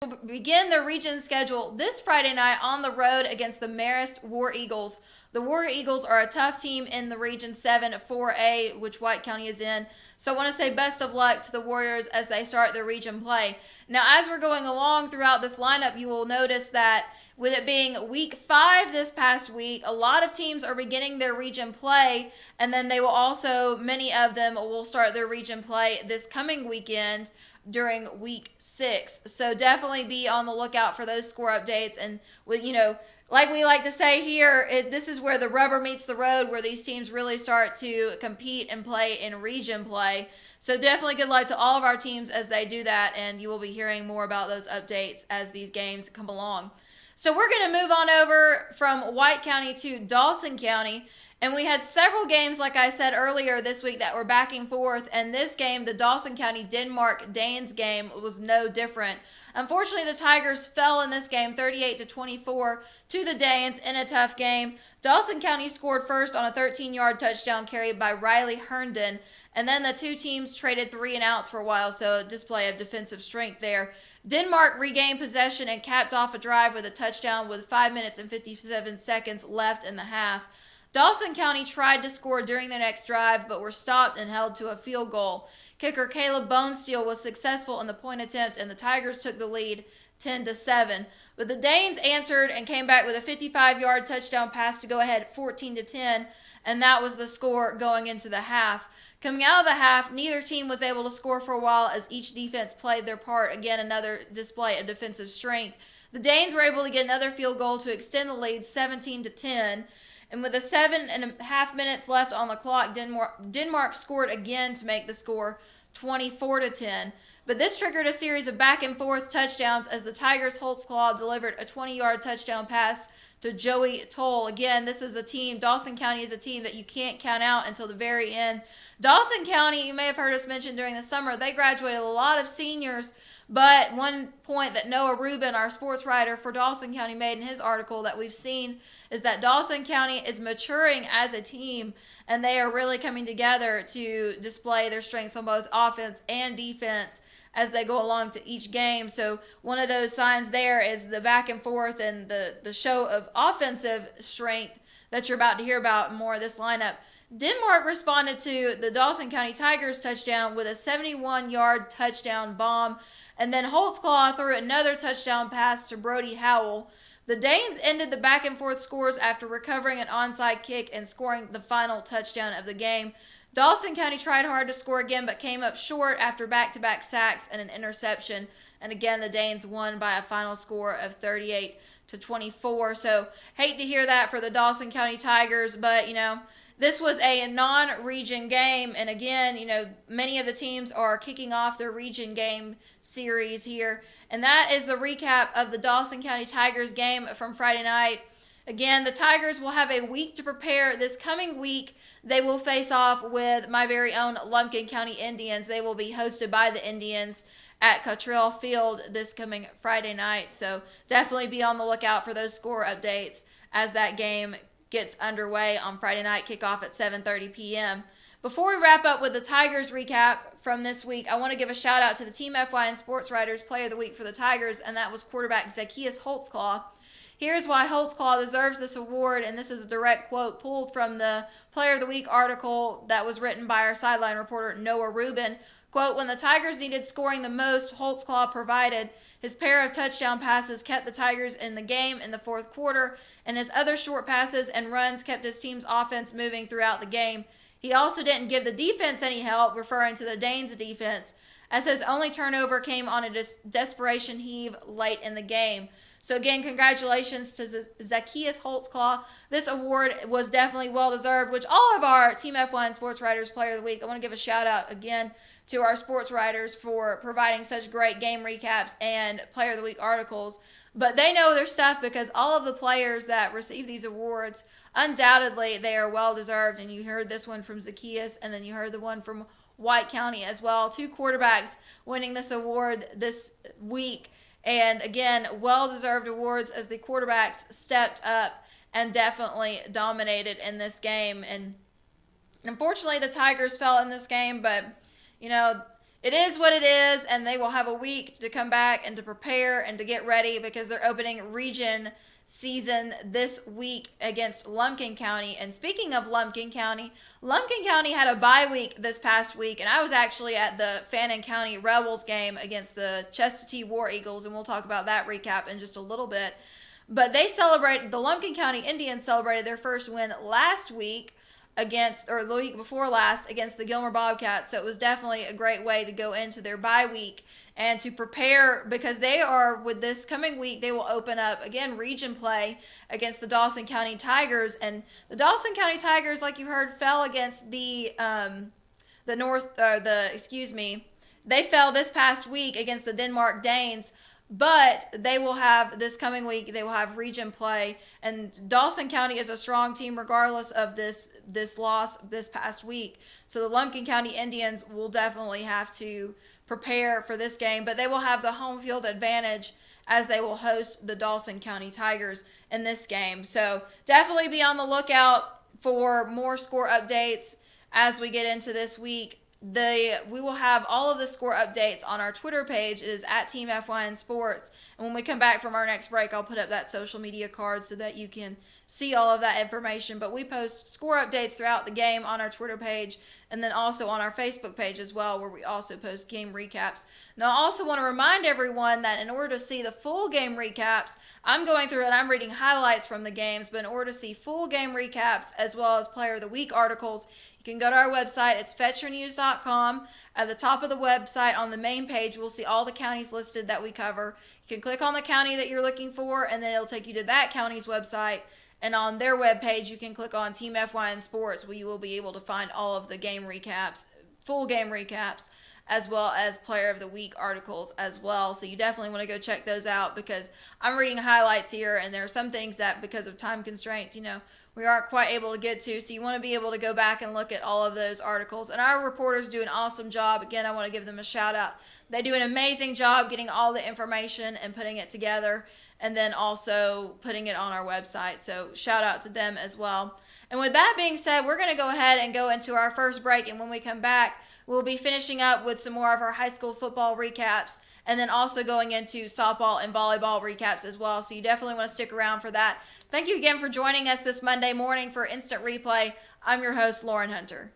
will begin their region schedule this Friday night on the road against the Marist War Eagles. The War Eagles are a tough team in the Region 7 4A, which White County is in. So I want to say best of luck to the Warriors as they start their region play. Now, as we're going along throughout this lineup, you will notice that with it being week 5 this past week, a lot of teams are beginning their region play, and then they will also, many of them will start their region play this coming weekend during week 6. So definitely be on the lookout for those score updates. And with, like we like to say here, this is where the rubber meets the road, where these teams really start to compete and play in region play. So definitely good luck to all of our teams as they do that, and you will be hearing more about those updates as these games come along. So we're going to move on over from White County to Dawson County. And we had several games, like I said earlier this week, that were back and forth. And this game, the Dawson County Denmark Danes game, was no different. Unfortunately, the Tigers fell in this game 38-24 to the Danes in a tough game. Dawson County scored first on a 13-yard touchdown carry by Riley Herndon. And then the two teams traded 3 and outs for a while, so a display of defensive strength there. Denmark regained possession and capped off a drive with a touchdown with 5 minutes and 57 seconds left in the half. Dawson County tried to score during the next drive, but were stopped and held to a field goal. Kicker Caleb Bonesteel was successful in the point attempt, and the Tigers took the lead 10-7. But the Danes answered and came back with a 55-yard touchdown pass to go ahead 14-10, and that was the score going into the half. Coming out of the half, neither team was able to score for a while as each defense played their part. Again, another display of defensive strength. The Danes were able to get another field goal to extend the lead 17-10. And with 7.5 minutes left on the clock, Denmark scored again to make the score 24-10. But this triggered a series of back and forth touchdowns as the Tigers' Holtzclaw delivered a 20-yard touchdown pass to Joey Toll. Again, this is a team, Dawson County is a team that you can't count out until the very end. Dawson County, you may have heard us mention during the summer, they graduated a lot of seniors, but one point that Noah Rubin, our sports writer for Dawson County, made in his article that we've seen is that Dawson County is maturing as a team, and they are really coming together to display their strengths on both offense and defense as they go along to each game. So one of those signs there is the back and forth and the show of offensive strength that you're about to hear about in more of this lineup. Denmark responded to the Dawson County Tigers touchdown with a 71-yard touchdown bomb, and then Holtzclaw threw another touchdown pass to Brody Howell. The Danes ended the back and forth scores after recovering an onside kick and scoring the final touchdown of the game. Dawson County tried hard to score again but came up short after back-to-back sacks and an interception. And again, the Danes won by a final score of 38-24. So hate to hear that for the Dawson County Tigers, but this was a non-region game, and again, many of the teams are kicking off their region game series here, and that is the recap of the Dawson County Tigers game from Friday night. Again, the Tigers will have a week to prepare. This coming week, they will face off with my very own Lumpkin County Indians. They will be hosted by the Indians at Cottrell Field this coming Friday night, so definitely be on the lookout for those score updates as that game gets underway on Friday night, kickoff at 7:30 p.m. Before we wrap up with the Tigers recap from this week, I want to give a shout out to the Team FYN Sports Writers Player of the Week for the Tigers, and that was quarterback Zacchaeus Holtzclaw. Here's why Holtzclaw deserves this award, and this is a direct quote pulled from the Player of the Week article that was written by our sideline reporter Noah Rubin. Quote, when the Tigers needed scoring the most, Holtzclaw provided. His pair of touchdown passes kept the Tigers in the game in the fourth quarter, and his other short passes and runs kept his team's offense moving throughout the game. He also didn't give the defense any help, referring to the Danes' defense, as his only turnover came on a desperation heave late in the game. So again, congratulations to Zacchaeus Holtzclaw. This award was definitely well-deserved, which all of our Team F1 Sports Writers Player of the Week, I want to give a shout-out again to our sports writers for providing such great game recaps and Player of the Week articles. But they know their stuff because all of the players that receive these awards, undoubtedly, they are well-deserved. And you heard this one from Zacchaeus, and then you heard the one from White County as well. 2 quarterbacks winning this award this week. And again, well-deserved awards as the quarterbacks stepped up and definitely dominated in this game. And unfortunately, the Tigers fell in this game, but it is what it is, and they will have a week to come back and to prepare and to get ready because they're opening region season this week against Lumpkin County. And speaking of Lumpkin County had a bye week this past week, and I was actually at the Fannin County Rebels game against the Chestatee War Eagles, and we'll talk about that recap in just a little bit. But the Lumpkin County Indians celebrated their first win last week the week before last against the Gilmer Bobcats. So it was definitely a great way to go into their bye week and to prepare, because with this coming week, they will open up again region play against the Dawson County Tigers. And the Dawson County Tigers, like you heard, fell against they fell this past week against the Denmark Danes. But they will have this coming week, they will have region play, and Dawson County is a strong team regardless of this loss this past week. So the Lumpkin County Indians will definitely have to prepare for this game, but they will have the home field advantage as they will host the Dawson County Tigers in this game. So definitely be on the lookout for more score updates as we get into this week. We will have all of the score updates on our Twitter page. It is at Team FYN Sports. And when we come back from our next break, I'll put up that social media card so that you can see all of that information. But we post score updates throughout the game on our Twitter page and then also on our Facebook page as well, where we also post game recaps. Now, I also want to remind everyone that in order to see the full game recaps, I'm going through and I'm reading highlights from the games, but in order to see full game recaps as well as Player of the Week articles, you can go to our website. It's fetchernews.com. At the top of the website on the main page, we'll see all the counties listed that we cover. You can click on the county that you're looking for, and then it'll take you to that county's website. And on their webpage, you can click on Team FYN Sports, where you will be able to find all of the game recaps, full game recaps, as well as Player of the Week articles as well. So you definitely want to go check those out, because I'm reading highlights here, and there are some things that, because of time constraints, we aren't quite able to get to. So you want to be able to go back and look at all of those articles. And our reporters do an awesome job. Again, I want to give them a shout out. They do an amazing job getting all the information and putting it together, and then also putting it on our website. So shout out to them as well. And with that being said, we're going to go ahead and go into our first break. And when we come back, we'll be finishing up with some more of our high school football recaps, and then also going into softball and volleyball recaps as well. So you definitely want to stick around for that. Thank you again for joining us this Monday morning for Instant Replay. I'm your host, Lauren Hunter.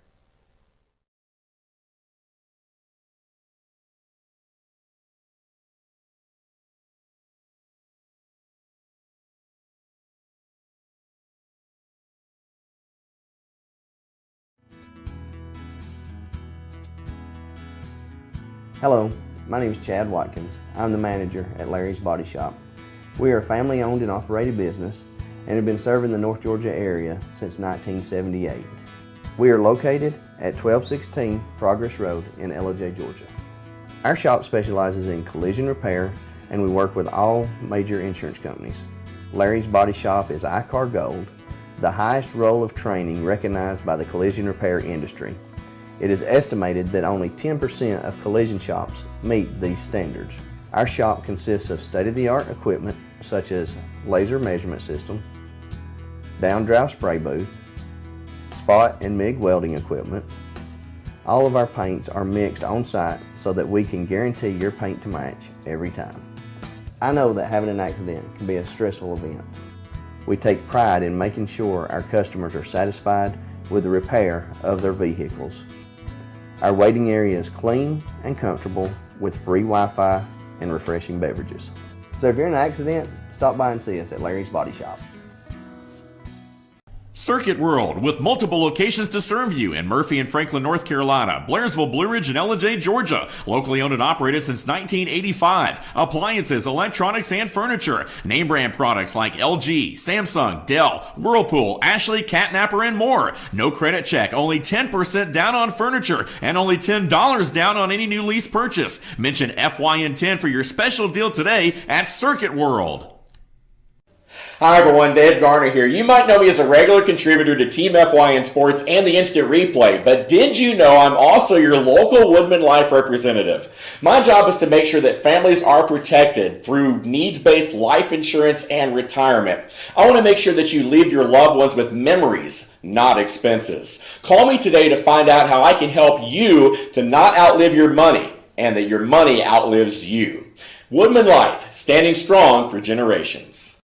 Hello, my name is Chad Watkins. I'm the manager at Larry's Body Shop. We are a family-owned and operated business and have been serving the North Georgia area since 1978. We are located at 1216 Progress Road in LOJ, Georgia. Our shop specializes in collision repair, and we work with all major insurance companies. Larry's Body Shop is ICAR Gold, the highest role of training recognized by the collision repair industry. It is estimated that only 10% of collision shops meet these standards. Our shop consists of state-of-the-art equipment such as laser measurement system, down-drive spray booth, spot and MIG welding equipment. All of our paints are mixed on-site so that we can guarantee your paint to match every time. I know that having an accident can be a stressful event. We take pride in making sure our customers are satisfied with the repair of their vehicles. Our waiting area is clean and comfortable with free Wi-Fi and refreshing beverages. So if you're in an accident, stop by and see us at Larry's Body Shop. Circuit World, with multiple locations to serve you in Murphy and Franklin, North Carolina, Blairsville, Blue Ridge, and LJ, Georgia. Locally owned and operated since 1985. Appliances, electronics, and furniture. Name brand products like LG, Samsung, Dell, Whirlpool, Ashley, Catnapper, and more. No credit check, only 10% down on furniture, and only $10 down on any new lease purchase. Mention FYN10 for your special deal today at Circuit World. Hi everyone, Dave Garner here. You might know me as a regular contributor to Team FYN Sports and the Instant Replay, but did you know I'm also your local Woodman Life representative? My job is to make sure that families are protected through needs-based life insurance and retirement. I want to make sure that you leave your loved ones with memories, not expenses. Call me today to find out how I can help you to not outlive your money. and that your money outlives you. Woodman Life, standing strong for generations.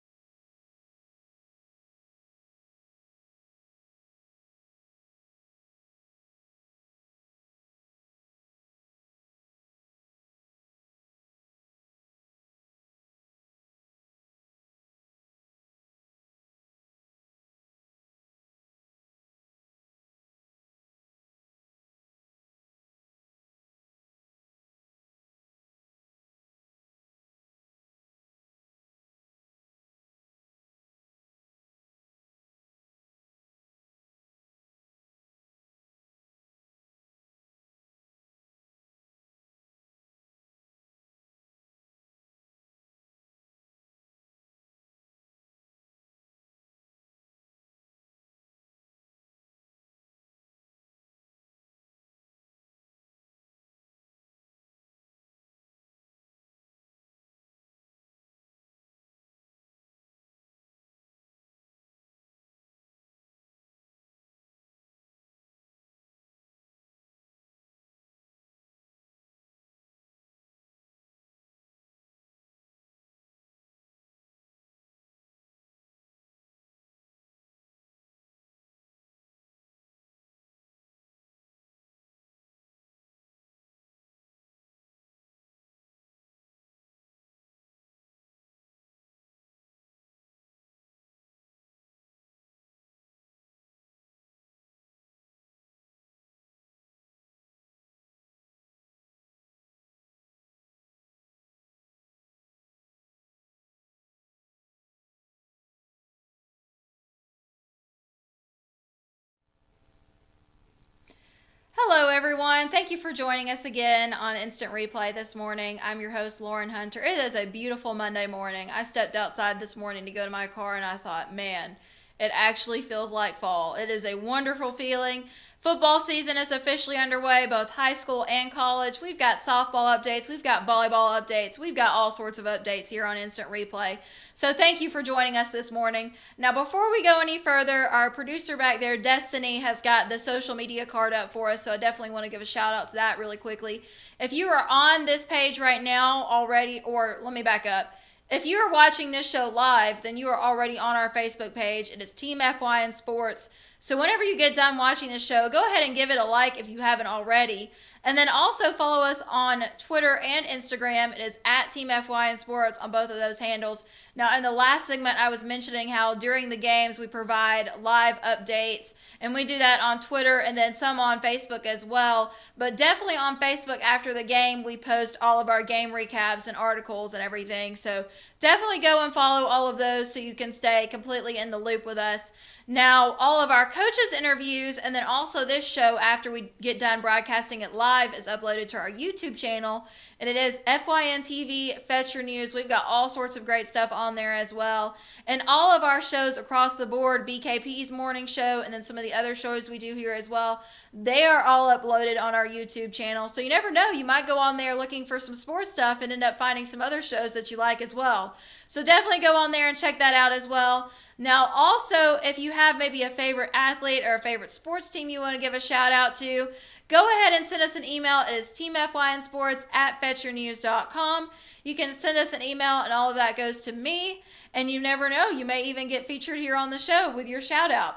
Hello, everyone. Thank you for joining us again on Instant Replay this morning. I'm your host, Lauren Hunter. It is a beautiful Monday morning. I stepped outside this morning to go to my car and I thought, man, it actually feels like fall. It is a wonderful feeling. Football season is officially underway, both high school and college. We've got softball updates. We've got volleyball updates. We've got all sorts of updates here on Instant Replay. So thank you for joining us this morning. Now, before we go any further, our producer back there, Destiny, has got the social media card up for us, so I definitely want to give a shout out to that really quickly. If you are on this page right now already, or let me back up. If you are watching this show live, then you are already on our Facebook page. It is Team FYN Sports. So whenever you get done watching the show, go ahead and give it a like if you haven't already. And then also follow us on Twitter and Instagram. It is at Team FYN Sports on both of those handles. Now, in the last segment, I was mentioning how during the games we provide live updates. And we do that on Twitter and then some on Facebook as well. But definitely on Facebook after the game, we post all of our game recaps and articles and everything. So definitely go and follow all of those so you can stay completely in the loop with us. Now, all of our coaches' interviews and then also this show after we get done broadcasting it live is uploaded to our YouTube channel. And it is FYN TV, Fetch Your News. We've got all sorts of great stuff on there as well. And all of our shows across the board, BKP's morning show and then some of the other shows we do here as well, they are all uploaded on our YouTube channel. So you never know, you might go on there looking for some sports stuff and end up finding some other shows that you like as well. So definitely go on there and check that out as well. Now, also, if you have maybe a favorite athlete or a favorite sports team you want to give a shout out to, go ahead and send us an email. It is teamfynsports@fetchyournews.com. You can send us an email and all of that goes to me. And you never know, you may even get featured here on the show with your shout out.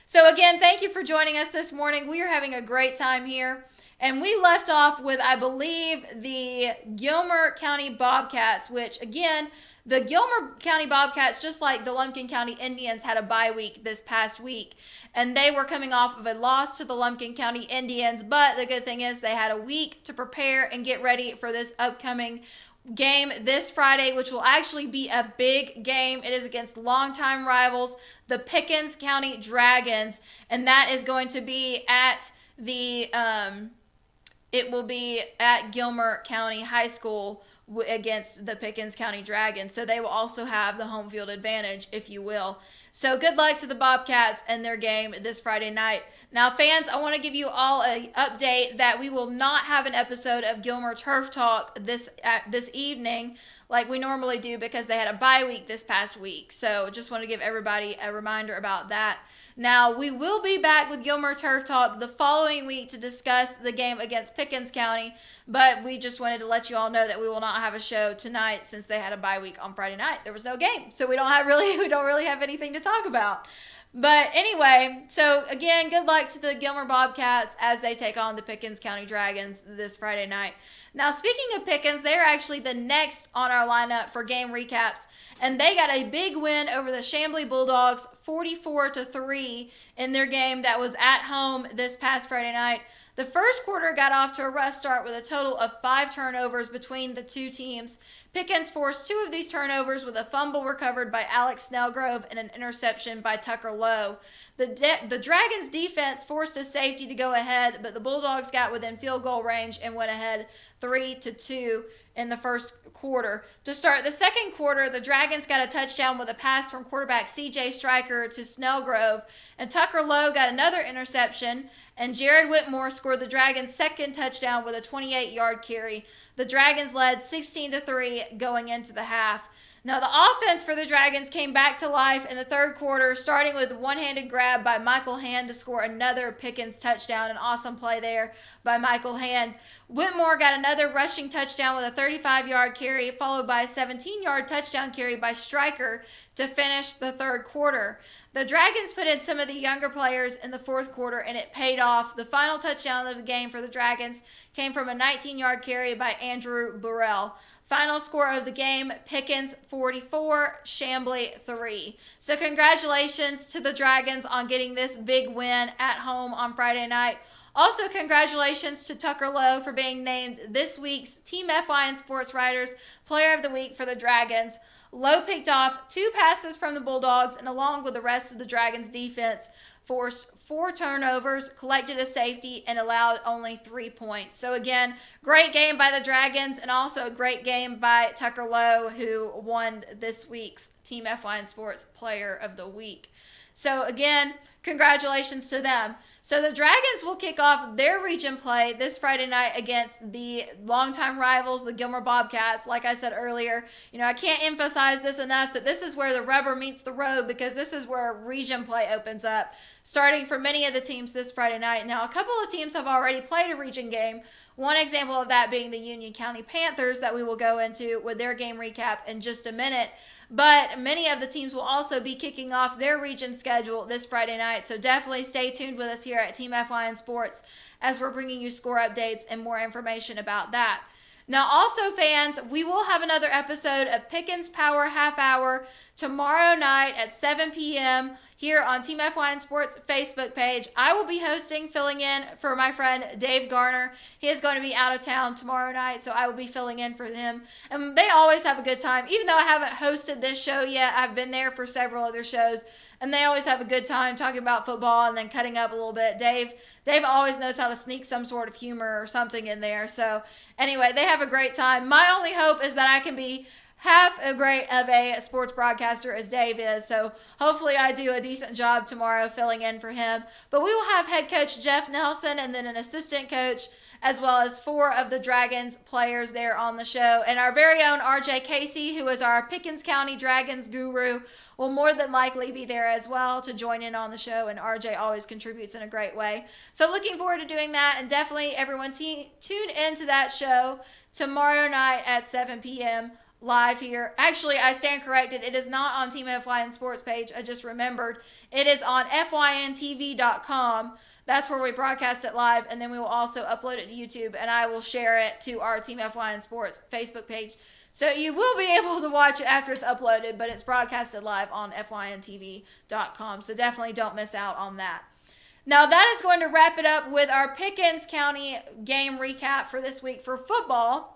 So again, thank you for joining us this morning. We are having a great time here. And we left off with, I believe, the Gilmer County Bobcats, which again, the Gilmer County Bobcats, just like the Lumpkin County Indians, had a bye week this past week. And they were coming off of a loss to the Lumpkin County Indians. But the good thing is they had a week to prepare and get ready for this upcoming game this Friday, which will actually be a big game. It is against longtime rivals, the Pickens County Dragons. And that is going to be at the, it will be at Gilmer County High School against the Pickens County Dragons. So they will also have the home field advantage, if you will. So good luck to the Bobcats and their game this Friday night. Now, fans, I want to give you all an update that we will not have an episode of Gilmer Turf Talk this evening. like we normally do because they had a bye week this past week. So just want to give everybody a reminder about that. Now, we will be back with Gilmer Turf Talk the following week to discuss the game against Pickens County, but we just wanted to let you all know that we will not have a show tonight since they had a bye week on Friday night. There was no game, so we don't really have anything to talk about. But anyway, so again, good luck to the Gilmer Bobcats as they take on the Pickens County Dragons this Friday night. Now, speaking of Pickens, they're actually the next on our lineup for game recaps, and they got a big win over the Chamblee Bulldogs, 44-3 in their game that was at home this past Friday night. The first quarter got off to a rough start with a total of 5 turnovers between the two teams. Pickens forced 2 of these turnovers with a fumble recovered by Alex Snellgrove and an interception by Tucker Lowe. The Dragons' defense forced a safety to go ahead, but the Bulldogs got within field goal range and went ahead 3-2 in the first quarter. To start the second quarter, the Dragons got a touchdown with a pass from quarterback C.J. Stryker to Snellgrove, and Tucker Lowe got another interception, and Jared Whitmore scored the Dragons' second touchdown with a 28-yard carry. The Dragons led 16-3 going into the half. Now, the offense for the Dragons came back to life in the third quarter, starting with a one-handed grab by Michael Hand to score another Pickens touchdown. An awesome play there by Michael Hand. Whitmore got another rushing touchdown with a 35-yard carry, followed by a 17-yard touchdown carry by Stryker to finish the third quarter. The Dragons put in some of the younger players in the fourth quarter, and it paid off. The final touchdown of the game for the Dragons came from a 19-yard carry by Andrew Burrell. Final score of the game, Pickens 44, Chamblee 3. So congratulations to the Dragons on getting this big win at home on Friday night. Also, congratulations to Tucker Lowe for being named this week's Team FYN Sports Writers Player of the Week for the Dragons. Lowe picked off 2 passes from the Bulldogs and along with the rest of the Dragons defense forced 4 turnovers, collected a safety, and allowed only 3 points. So again, great game by the Dragons and also a great game by Tucker Lowe, who won this week's Team FYN Sports Player of the Week. So again, congratulations to them. So the Dragons will kick off their region play this Friday night against the longtime rivals, the Gilmer Bobcats. Like I said earlier, I can't emphasize this enough that this is where the rubber meets the road because this is where region play opens up, starting for many of the teams this Friday night. Now, a couple of teams have already played a region game. One example of that being the Union County Panthers that we will go into with their game recap in just a minute. But many of the teams will also be kicking off their region schedule this Friday night. So definitely stay tuned with us here at Team FYN Sports as we're bringing you score updates and more information about that. Now also, fans, we will have another episode of Pickens Power Half Hour tomorrow night at 7 p.m. here on Team FYN Sports Facebook page. I will be hosting, filling in for my friend Dave Garner. He is going to be out of town tomorrow night, so I will be filling in for him. And they always have a good time. Even though I haven't hosted this show yet, I've been there for several other shows, and they always have a good time talking about football and then cutting up a little bit. Dave always knows how to sneak some sort of humor or something in there. So anyway, they have a great time. My only hope is that I can be half as great of a sports broadcaster as Dave is. So hopefully I do a decent job tomorrow filling in for him. But we will have head coach Jeff Nelson and then an assistant coach, as well as 4 of the Dragons players there on the show. And our very own RJ Casey, who is our Pickens County Dragons guru, will more than likely be there as well to join in on the show. And RJ always contributes in a great way. So looking forward to doing that. And definitely everyone tune into that show tomorrow night at 7 p.m. live here. Actually, I stand corrected. It is not on Team FYN Sports page. I just remembered. It is on FYNTV.com. That's where we broadcast it live, and then we will also upload it to YouTube, and I will share it to our Team FYN Sports Facebook page. So you will be able to watch it after it's uploaded, but it's broadcasted live on FYNTV.com. So definitely don't miss out on that. Now that is going to wrap it up with our Pickens County game recap for this week for football.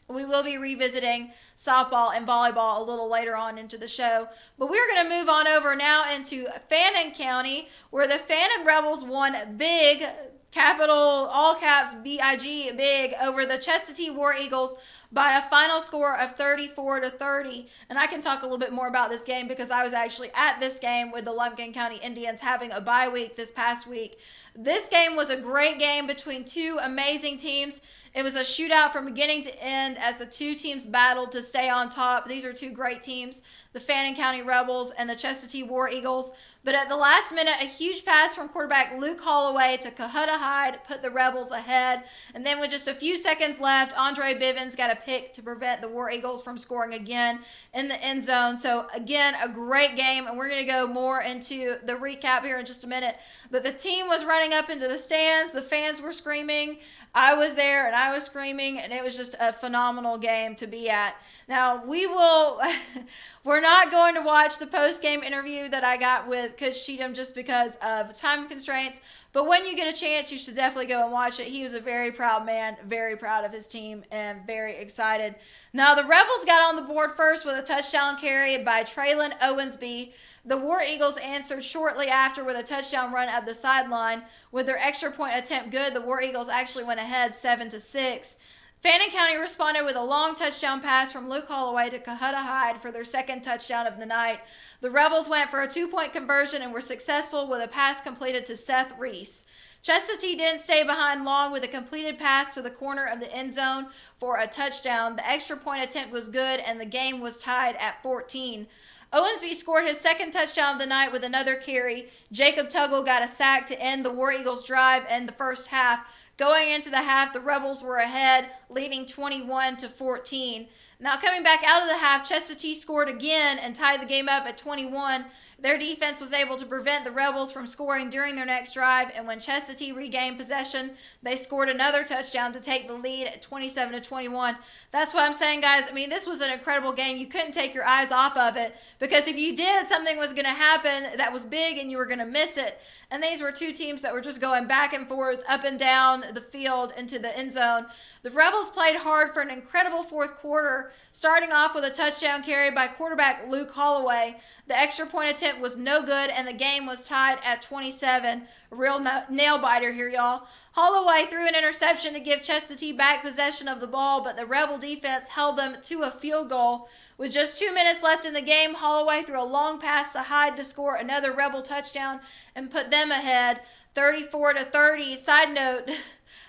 We will be revisiting softball and volleyball a little later on into the show. But we're going to move on over now into Fannin County, where the Fannin Rebels won big, capital, all caps, B-I-G, big, over the Chestatee War Eagles by a final score of 34-30. And I can talk a little bit more about this game because I was actually at this game with the Lumpkin County Indians having a bye week this past week. This game was a great game between two amazing teams. It was a shootout from beginning to end as the two teams battled to stay on top. These are two great teams, the Fannin County Rebels and the Chestatee War Eagles. But at the last minute, a huge pass from quarterback Luke Holloway to Cohutta Hyde put the Rebels ahead. And then with just a few seconds left, Andre Bivens got a pick to prevent the War Eagles from scoring again in the end zone. So again, a great game, and we're going to go more into the recap here in just a minute. But the team was running up into the stands. The fans were screaming. I was there and I was screaming, and it was just a phenomenal game to be at. Now, we're not going to watch the post-game interview that I got with Coach Cheatham just because of time constraints, but when you get a chance, you should definitely go and watch it. He was a very proud man, very proud of his team, and very excited. Now, the Rebels got on the board first with a touchdown carry by Traylon Owensby. The War Eagles answered shortly after with a touchdown run up the sideline. With their extra point attempt good, the War Eagles actually went ahead 7-6. Fannin County responded with a long touchdown pass from Luke Holloway to Cohutta Hyde for their second touchdown of the night. The Rebels went for a 2-point conversion and were successful with a pass completed to Seth Reese. Chestatee didn't stay behind long with a completed pass to the corner of the end zone for a touchdown. The extra point attempt was good and the game was tied at 14. Owensby scored his second touchdown of the night with another carry. Jacob Tuggle got a sack to end the War Eagles' drive in the first half. Going into the half, the Rebels were ahead, leading 21-14. Now coming back out of the half, Chestatee scored again and tied the game up at 21. Their defense was able to prevent the Rebels from scoring during their next drive, and when Chestatee regained possession, they scored another touchdown to take the lead at 27-21. That's what I'm saying, guys. I mean, this was an incredible game. You couldn't take your eyes off of it because if you did, something was going to happen that was big and you were going to miss it. And these were two teams that were just going back and forth, up and down the field into the end zone. The Rebels played hard for an incredible fourth quarter, starting off with a touchdown carry by quarterback Luke Holloway. The extra point attempt was no good, and the game was tied at 27. A real nail-biter here, y'all. Holloway threw an interception to give Chestatee back possession of the ball, but the Rebel defense held them to a field goal. With just 2 minutes left in the game, Holloway threw a long pass to Hyde to score another Rebel touchdown and put them ahead 34-30. Side note,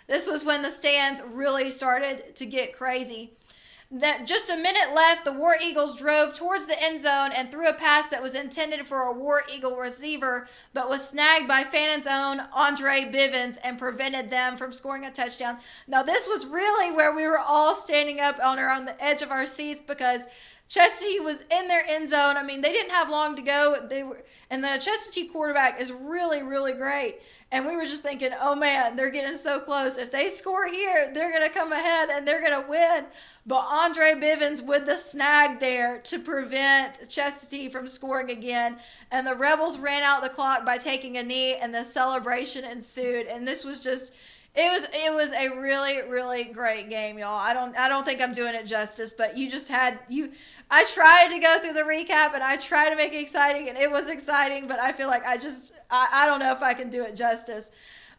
this was when the stands really started to get crazy. That just a minute left, the War Eagles drove towards the end zone and threw a pass that was intended for a War Eagle receiver, but was snagged by Fannin's own Andre Bivens and prevented them from scoring a touchdown. Now, this was really where we were all standing up on the edge of our seats because Chestatee was in their end zone. I mean, they didn't have long to go. And the Chestatee quarterback is really, really great. And we were just thinking, oh man, they're getting so close. If they score here, they're going to come ahead and they're going to win. But Andre Bivens with the snag there to prevent Chestatee from scoring again. And the Rebels ran out the clock by taking a knee, and the celebration ensued. And this was just, it was a really, really great game, y'all. I don't think I'm doing it justice, but I tried to go through the recap and I tried to make it exciting, and it was exciting, but I feel like I don't know if I can do it justice.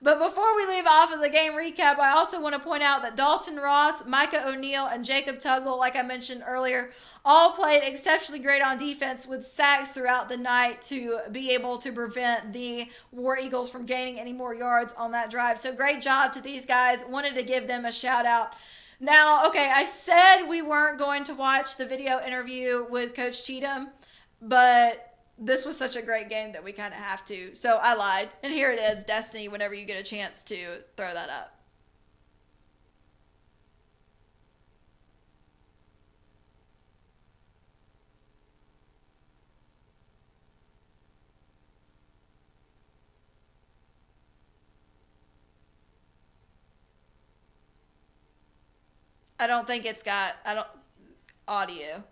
But before we leave off of the game recap, I also want to point out that Dalton Ross, Micah O'Neill, and Jacob Tuggle, like I mentioned earlier, all played exceptionally great on defense with sacks throughout the night to be able to prevent the War Eagles from gaining any more yards on that drive. So great job to these guys. Wanted to give them a shout out. Now, okay, I said we weren't going to watch the video interview with Coach Cheatham, but this was such a great game that we kind of have to. So I lied. And here it is, Destiny, whenever you get a chance to throw that up. I don't think it's got audio.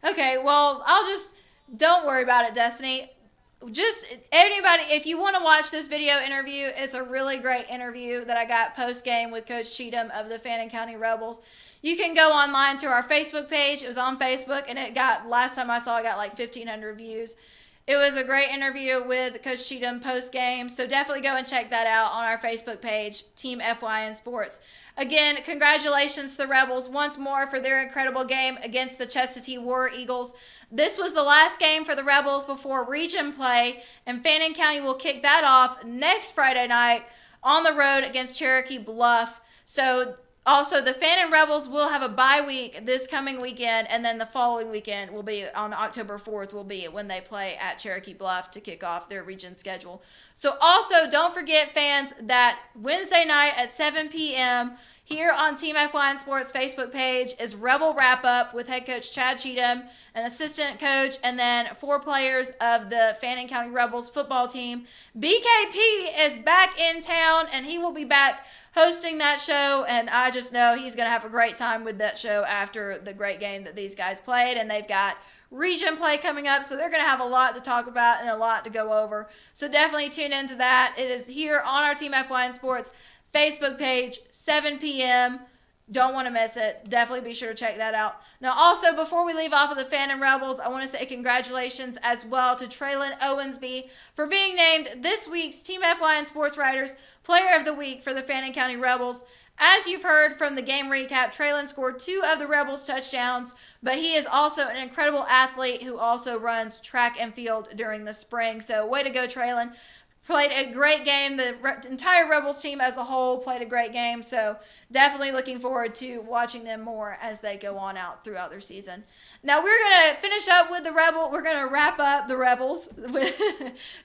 Okay, well, don't worry about it, Destiny. just anybody, if you want to watch this video interview, it's a really great interview that I got post game with Coach Cheatham of the Fannin County Rebels. You can go online to our Facebook page. It was on Facebook, and it got, last time I saw, it got like 1,500 views. It was a great interview with Coach Cheatham post game, so definitely go and check that out on our Facebook page, Team FYN Sports. Again, congratulations to the Rebels once more for their incredible game against the Chestatee War Eagles. This was the last game for the Rebels before region play, and Fannin County will kick that off next Friday night on the road against Cherokee Bluff. So also, the Fannin Rebels will have a bye week this coming weekend, and then the following weekend will be on October 4th will be when they play at Cherokee Bluff to kick off their region schedule. So also, don't forget, fans, that Wednesday night at 7 p.m. here on Team FYN Sports Facebook page is Rebel Wrap-Up with head coach Chad Cheatham, an assistant coach, and then 4 players of the Fannin County Rebels football team. BKP is back in town, and he will be back hosting that show, and I just know he's going to have a great time with that show after the great game that these guys played, and they've got region play coming up, so they're going to have a lot to talk about and a lot to go over. So definitely tune into that. It is here on our Team FYN Sports Facebook page, 7 p.m. Don't want to miss it. Definitely be sure to check that out. Now, also, before we leave off of the Fannin Rebels, I want to say congratulations as well to Traylon Owensby for being named this week's Team FYN Sports Writers Player of the Week for the Fannin County Rebels. As you've heard from the game recap, Traylon scored 2 of the Rebels' touchdowns, but he is also an incredible athlete who also runs track and field during the spring. So, way to go, Traylon. Played a great game. The entire Rebels team as a whole played a great game. So definitely looking forward to watching them more as they go on out throughout their season. Now we're going to finish up with the Rebel. We're going to wrap up the Rebels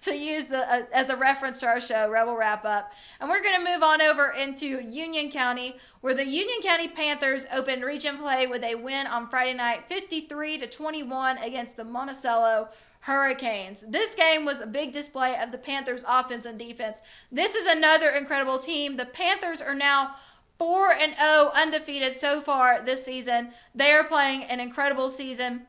to use as a reference to our show, Rebel Wrap Up. And we're going to move on over into Union County, where the Union County Panthers opened region play with a win on Friday night, 53-21 against the Monticello Hurricanes. This game was a big display of the Panthers' offense and defense. This is another incredible team. The Panthers are now 4-0 undefeated so far this season. They are playing an incredible season.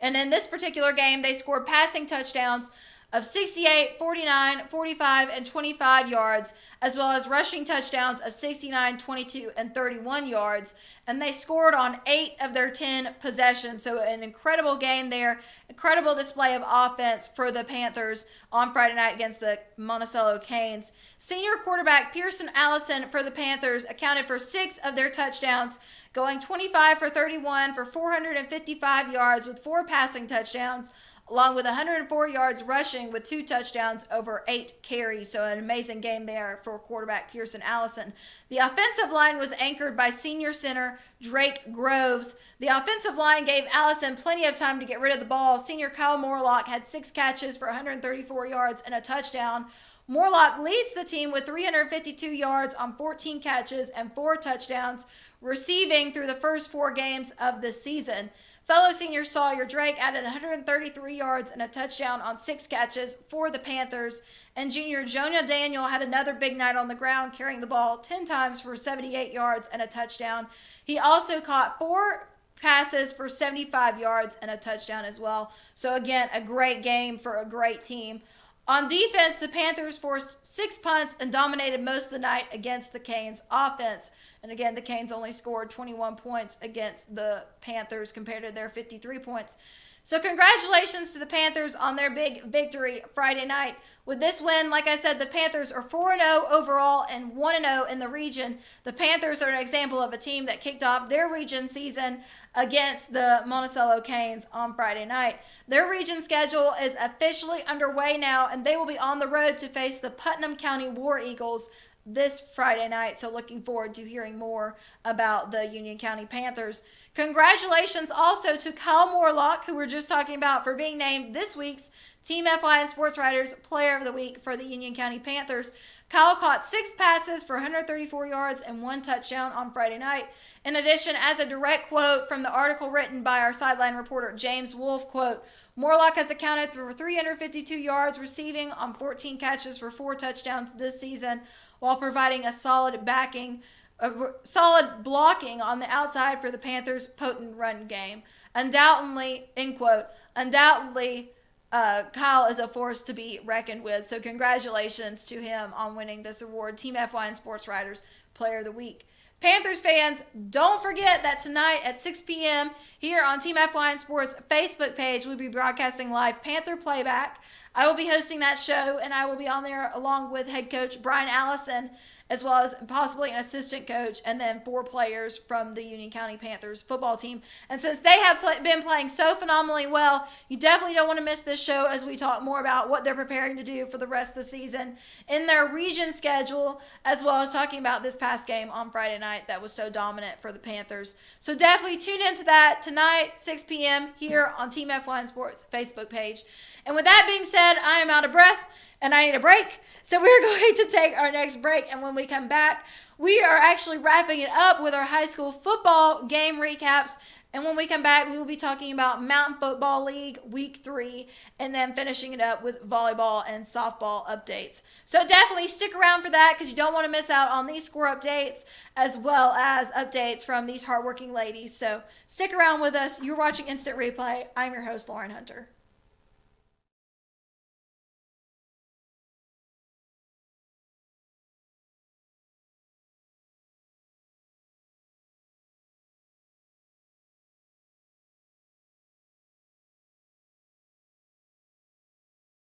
And in this particular game, they scored passing touchdowns of 68, 49, 45, and 25 yards, as well as rushing touchdowns of 69, 22, and 31 yards. And they scored on 8 of their 10 possessions. So an incredible game there. Incredible display of offense for the Panthers on Friday night against the Monticello Canes. Senior quarterback Pearson Allison for the Panthers accounted for 6 of their touchdowns, going 25 for 31 for 455 yards with 4 passing touchdowns, along with 104 yards rushing with 2 touchdowns over 8 carries. So an amazing game there for quarterback Pearson Allison. The offensive line was anchored by senior center Drake Groves. The offensive line gave Allison plenty of time to get rid of the ball. Senior Kyle Morlock had 6 catches for 134 yards and a touchdown. Morlock leads the team with 352 yards on 14 catches and 4 touchdowns, receiving through the first 4 games of the season. Fellow senior Sawyer Drake added 133 yards and a touchdown on 6 catches for the Panthers. And junior Jonah Daniel had another big night on the ground, carrying the ball 10 times for 78 yards and a touchdown. He also caught 4 passes for 75 yards and a touchdown as well. So again, a great game for a great team. On defense, the Panthers forced 6 punts and dominated most of the night against the Canes offense. And again, the Canes only scored 21 points against the Panthers compared to their 53 points. So congratulations to the Panthers on their big victory Friday night. With this win, like I said, the Panthers are 4-0 overall and 1-0 in the region. The Panthers are an example of a team that kicked off their region season against the Monticello Canes on Friday night. Their region schedule is officially underway now, and they will be on the road to face the Putnam County War Eagles this Friday night. So looking forward to hearing more about the Union County Panthers. Congratulations also to Kyle Morlock, who we're just talking about, for being named this week's Team FYN Sports Writers Player of the Week for the Union County Panthers. Kyle caught 6 passes for 134 yards and 1 touchdown on Friday night. In addition, as a direct quote from the article written by our sideline reporter James Wolf, quote, Morlock has accounted for 352 yards receiving on 14 catches for 4 touchdowns this season, while providing a solid blocking on the outside for the Panthers' potent run game. Undoubtedly, end quote, undoubtedly, Kyle is a force to be reckoned with. So congratulations to him on winning this award, Team FYN Sports Writers Player of the Week. Panthers fans, don't forget that tonight at 6 p.m. here on Team FYN Sports Facebook page, we'll be broadcasting live Panther playback. I will be hosting that show, and I will be on there along with head coach Brian Allison, as well as possibly an assistant coach, and then 4 players from the Union County Panthers football team. And since they have been playing so phenomenally well, you definitely don't want to miss this show as we talk more about what they're preparing to do for the rest of the season in their region schedule, as well as talking about this past game on Friday night that was so dominant for the Panthers. So definitely tune into that tonight, 6 p.m. here on Team F1 Sports Facebook page. And with that being said, I am out of breath and I need a break. So we're going to take our next break, and when we come back, we are actually wrapping it up with our high school football game recaps. And when we come back, we will be talking about Mountain Football League Week 3, and then finishing it up with volleyball and softball updates. So definitely stick around for that, because you don't want to miss out on these score updates as well as updates from these hardworking ladies. So stick around with us. You're watching Instant Replay. I'm your host, Lauren Hunter.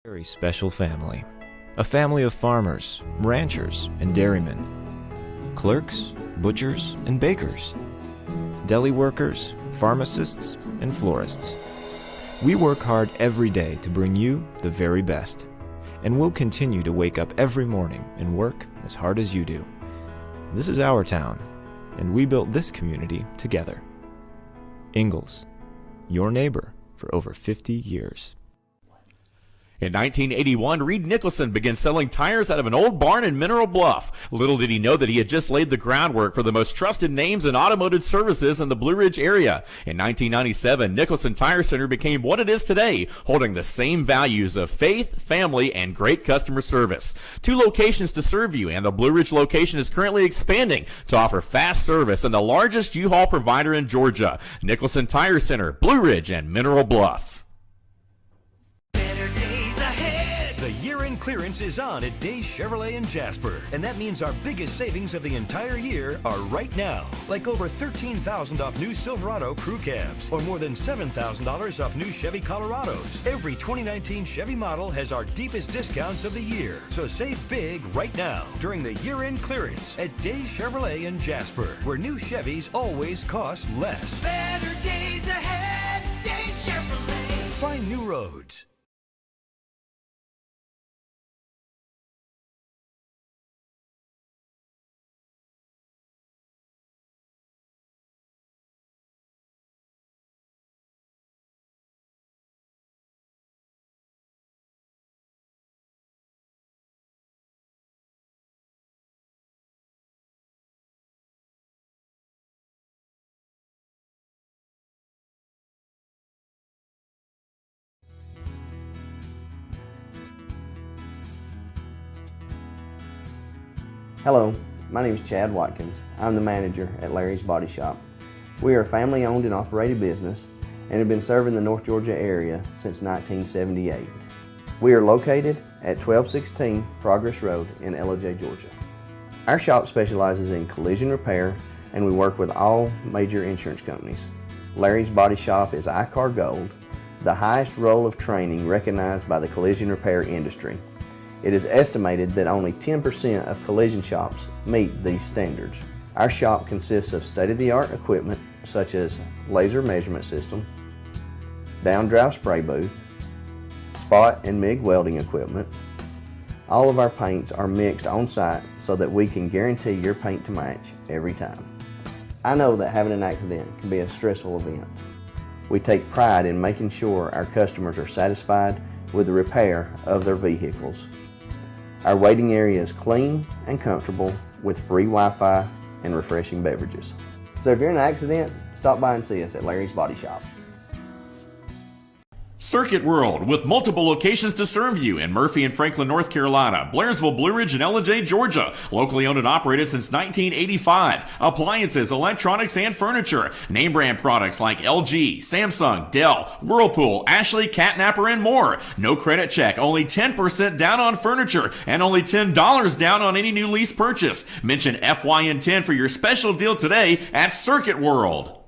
Very special family. A family of farmers, ranchers, and dairymen. Clerks, butchers, and bakers. Deli workers, pharmacists, and florists. We work hard every day to bring you the very best. And we'll continue to wake up every morning and work as hard as you do. This is our town, and we built this community together. Ingalls, your neighbor for over 50 years. In 1981, Reed Nicholson began selling tires out of an old barn in Mineral Bluff. Little did he know that he had just laid the groundwork for the most trusted names in automotive services in the Blue Ridge area. In 1997, Nicholson Tire Center became what it is today, holding the same values of faith, family, and great customer service. 2 locations to serve you, and the Blue Ridge location is currently expanding to offer fast service and the largest U-Haul provider in Georgia. Nicholson Tire Center, Blue Ridge, and Mineral Bluff. The year-end clearance is on at Days Chevrolet in Jasper, and that means our biggest savings of the entire year are right now. Like over $13,000 off new Silverado crew cabs, or more than $7,000 off new Chevy Colorados. Every 2019 Chevy model has our deepest discounts of the year. So save big right now during the year-end clearance at Days Chevrolet in Jasper, where new Chevys always cost less. Better days ahead, Days Chevrolet. Find new roads. Hello, my name is Chad Watkins. I'm the manager at Larry's Body Shop. We are a family-owned and operated business and have been serving the North Georgia area since 1978. We are located at 1216 Progress Road in LOJ, Georgia. Our shop specializes in collision repair, and we work with all major insurance companies. Larry's Body Shop is ICAR Gold, the highest role of training recognized by the collision repair industry. It is estimated that only 10% of collision shops meet these standards. Our shop consists of state-of-the-art equipment such as laser measurement system, down-drive spray booth, spot and MIG welding equipment. All of our paints are mixed on site so that we can guarantee your paint to match every time. I know that having an accident can be a stressful event. We take pride in making sure our customers are satisfied with the repair of their vehicles. Our waiting area is clean and comfortable with free Wi-Fi and refreshing beverages. So if you're in an accident, stop by and see us at Larry's Body Shop. Circuit World, with multiple locations to serve you in Murphy and Franklin, North Carolina, Blairsville, Blue Ridge, and Ellijay, Georgia. Locally owned and operated since 1985. Appliances, electronics, and furniture. Name brand products like LG, Samsung, Dell, Whirlpool, Ashley, Catnapper, and more. No credit check, only 10% down on furniture, and only $10 down on any new lease purchase. Mention FYN10 for your special deal today at Circuit World.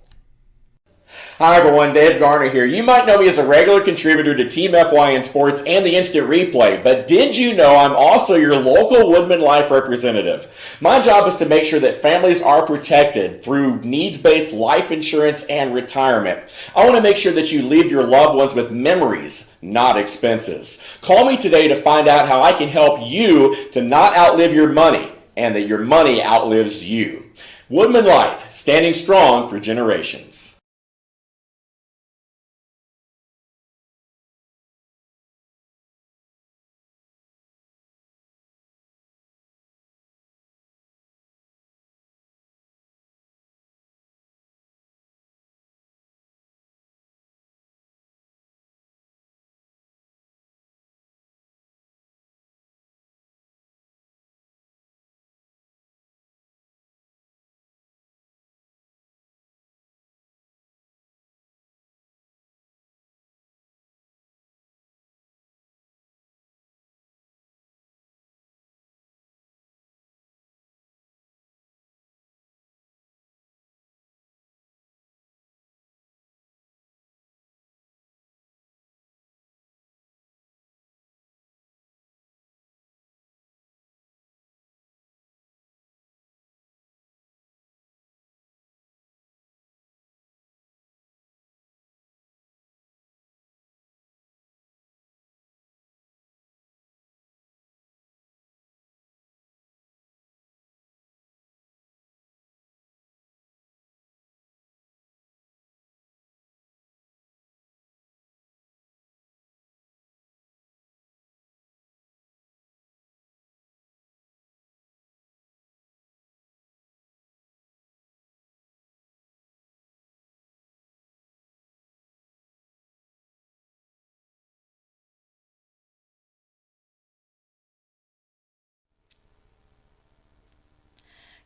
Hi everyone, Dave Garner here. You might know me as a regular contributor to Team FYN Sports and the Instant Replay, but did you know I'm also your local Woodman Life representative? My job is to make sure that families are protected through needs-based life insurance and retirement. I want to make sure that you leave your loved ones with memories, not expenses. Call me today to find out how I can help you to not outlive your money and that your money outlives you. Woodman Life, standing strong for generations.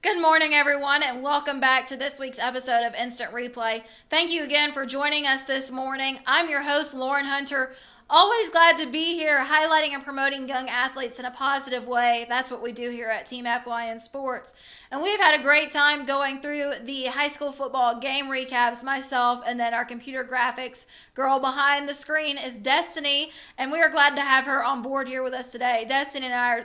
Good morning, everyone, and welcome back to this week's episode of Instant Replay. Thank you again for joining us this morning. I'm your host, Lauren Hunter. Always glad to be here, highlighting and promoting young athletes in a positive way. That's what we do here at Team FYN Sports. And we've had a great time going through the high school football game recaps, myself, and then our computer graphics girl behind the screen is Destiny, and we are glad to have her on board here with us today. Destiny and I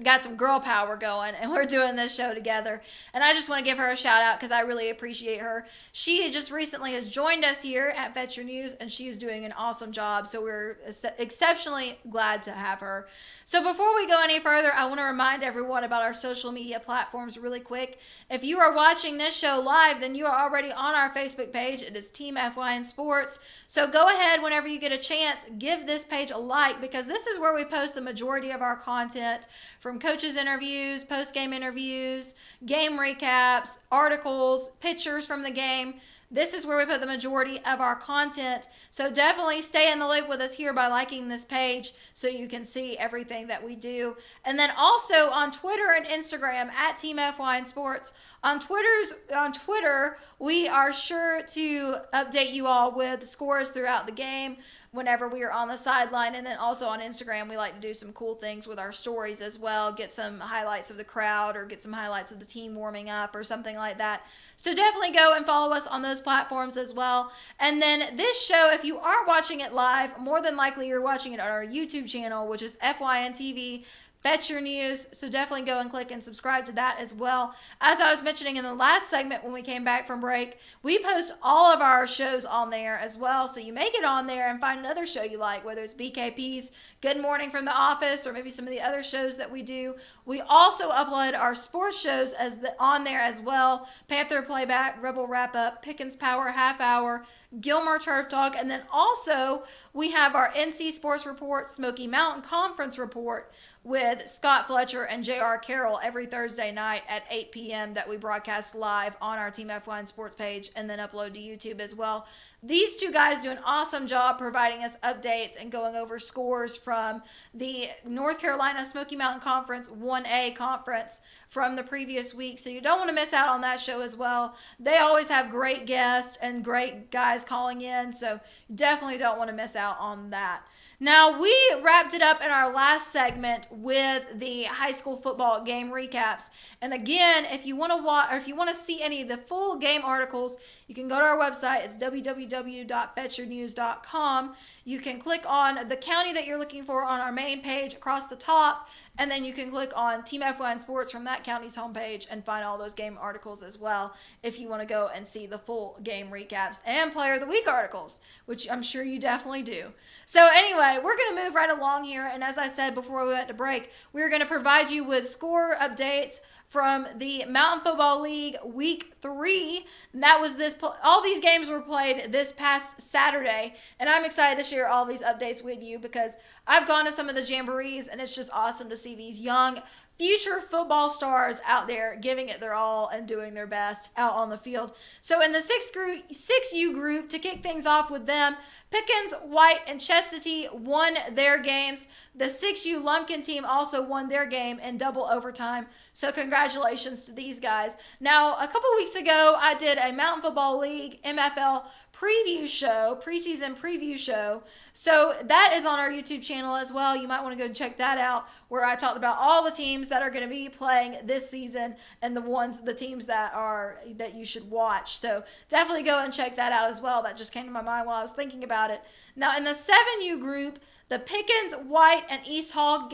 got some girl power going, and we're doing this show together. And I just want to give her a shout out because I really appreciate her. She just recently has joined us here at Fetch Your News, and she is doing an awesome job, so we're exceptionally glad to have her. So before we go any further, I want to remind everyone about our social media platforms really quick. If you are watching this show live, then you are already on our Facebook page. It is Team FYN Sports. So go ahead whenever you get a chance, give this page a like, because this is where we post the majority of our content, from coaches' interviews, post-game interviews, game recaps, articles, pictures from the game. This is where we put the majority of our content. So definitely stay in the loop with us here by liking this page so you can see everything that we do. And then also on Twitter and Instagram at Team FYN Sports. On Twitter, we are sure to update you all with scores throughout the game whenever we are on the sideline. And then also on Instagram, we like to do some cool things with our stories as well. Get some highlights of the crowd or get some highlights of the team warming up or something like that. So definitely go and follow us on those platforms as well. And then this show, if you are watching it live, more than likely you're watching it on our YouTube channel, which is FYN TV. Fetch Your News, so definitely go and click and subscribe to that as well. As I was mentioning in the last segment when we came back from break, we post all of our shows on there as well, so you may get on there and find another show you like, whether it's BKP's Good Morning from the Office or maybe some of the other shows that we do. We also upload our sports shows on there as well. Panther Playback, Rebel Wrap-Up, Pickens Power Half Hour, Gilmer Turf Talk, and then also we have our NC Sports Report, Smoky Mountain Conference Report. with Scott Fletcher and J.R. Carroll every Thursday night at 8 p.m. that we broadcast live on our Team FYN Sports page and then upload to YouTube as well. These two guys do an awesome job providing us updates and going over scores from the North Carolina Smoky Mountain Conference 1A conference from the previous week. So you don't want to miss out on that show as well. They always have great guests and great guys calling in, so you definitely don't want to miss out on that. Now, we wrapped it up in our last segment with the high school football game recaps. And again, if you want to watch or if you want to see any of the full game articles, you can go to our website. It's www.fetchyournews.com. You can click on the county that you're looking for on our main page across the top, and then you can click on Team FYN Sports from that county's homepage and find all those game articles as well if you want to go and see the full game recaps and Player of the Week articles, which I'm sure you definitely do. So anyway, we're going to move right along here, and as I said before we went to break, we're going to provide you with score updates from the Mountain Football League Week 3. And that was all these games were played this past Saturday, and I'm excited to share all these updates with you because I've gone to some of the jamborees, and it's just awesome to see these young future football stars out there giving it their all and doing their best out on the field. So in the 6U group, to kick things off with them, Pickens, White, and Chestatee won their games. The 6U Lumpkin team also won their game in double overtime. So congratulations to these guys. Now, a couple weeks ago, I did a Mountain Football League MFL preseason preview show. So that is on our YouTube channel as well. You might want to go check that out, where I talked about all the teams that are going to be playing this season and the teams that you should watch. So definitely go and check that out as well. That just came to my mind while I was thinking about it. Now in the 7U group, the Pickens, White, and East Hall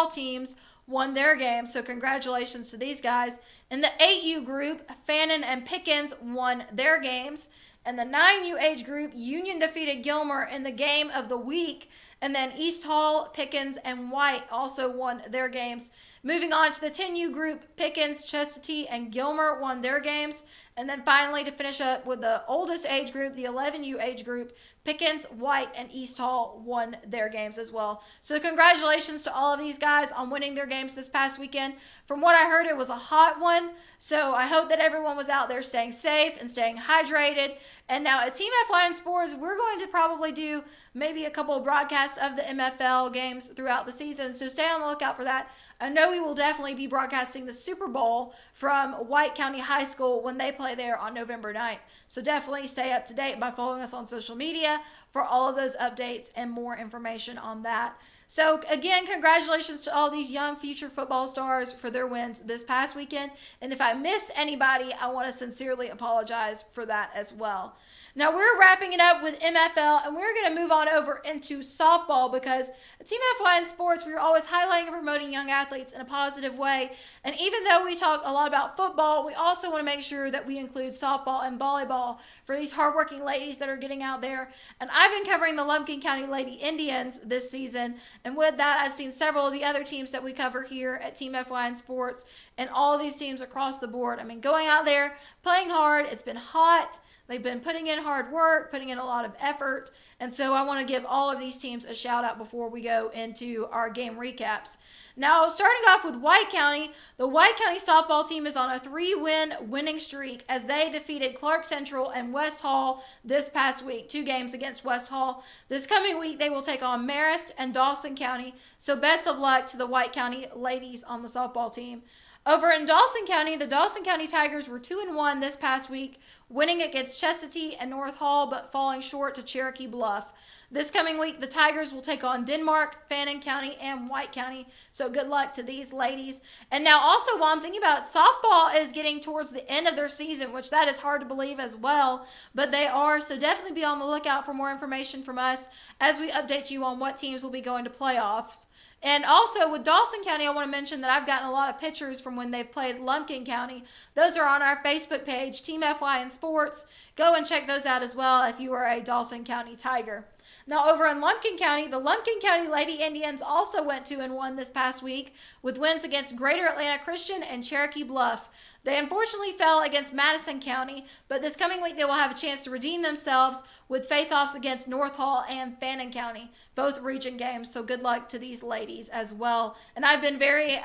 teams won their game, so congratulations to these guys. In the 8U group, Fannin and Pickens won their games. In the 9U age group, Union defeated Gilmer in the game of the week. And then East Hall, Pickens, and White also won their games. Moving on to the 10U group, Pickens, Chestatee, and Gilmer won their games. And then finally, to finish up with the oldest age group, the 11U age group, Pickens, White, and East Hall won their games as well. So congratulations to all of these guys on winning their games this past weekend. From what I heard, it was a hot one. So I hope that everyone was out there staying safe and staying hydrated. And now at Team FYN Sports, we're going to probably do maybe a couple of broadcasts of the MFL games throughout the season. So stay on the lookout for that. I know we will definitely be broadcasting the Super Bowl from White County High School when they play there on November 9th. So definitely stay up to date by following us on social media for all of those updates and more information on that. So again, congratulations to all these young future football stars for their wins this past weekend. And if I missed anybody, I want to sincerely apologize for that as well. Now we're wrapping it up with MFL, and we're going to move on over into softball because at Team FYN Sports, we're always highlighting and promoting young athletes in a positive way. And even though we talk a lot about football, we also want to make sure that we include softball and volleyball for these hardworking ladies that are getting out there. And I've been covering the Lumpkin County Lady Indians this season, and with that, I've seen several of the other teams that we cover here at Team FYN Sports and all of these teams across the board. I mean, going out there, playing hard, it's been hot. They've been putting in hard work, putting in a lot of effort, and so I want to give all of these teams a shout out before we go into our game recaps. Now, starting off with White County, the White County softball team is on a 3-win winning streak as they defeated Clark Central and West Hall this past week, 2 games against West Hall. This coming week, they will take on Marist and Dawson County, so best of luck to the White County ladies on the softball team. Over in Dawson County, the Dawson County Tigers were 2-1 this past week, winning against Chestatee and North Hall, but falling short to Cherokee Bluff. This coming week, the Tigers will take on Denmark, Fannin County, and White County. So good luck to these ladies. And now also, while I'm thinking about it, softball is getting towards the end of their season, which that is hard to believe as well, but they are. So definitely be on the lookout for more information from us as we update you on what teams will be going to playoffs. And also with Dawson County, I want to mention that I've gotten a lot of pictures from when they've played Lumpkin County. Those are on our Facebook page, Team FYN Sports. Go and check those out as well if you are a Dawson County Tiger. Now over in Lumpkin County, the Lumpkin County Lady Indians also went 2-1 this past week with wins against Greater Atlanta Christian and Cherokee Bluff. They unfortunately fell against Madison County, but this coming week they will have a chance to redeem themselves with face-offs against North Hall and Fannin County, both region games. So good luck to these ladies as well. And I've been very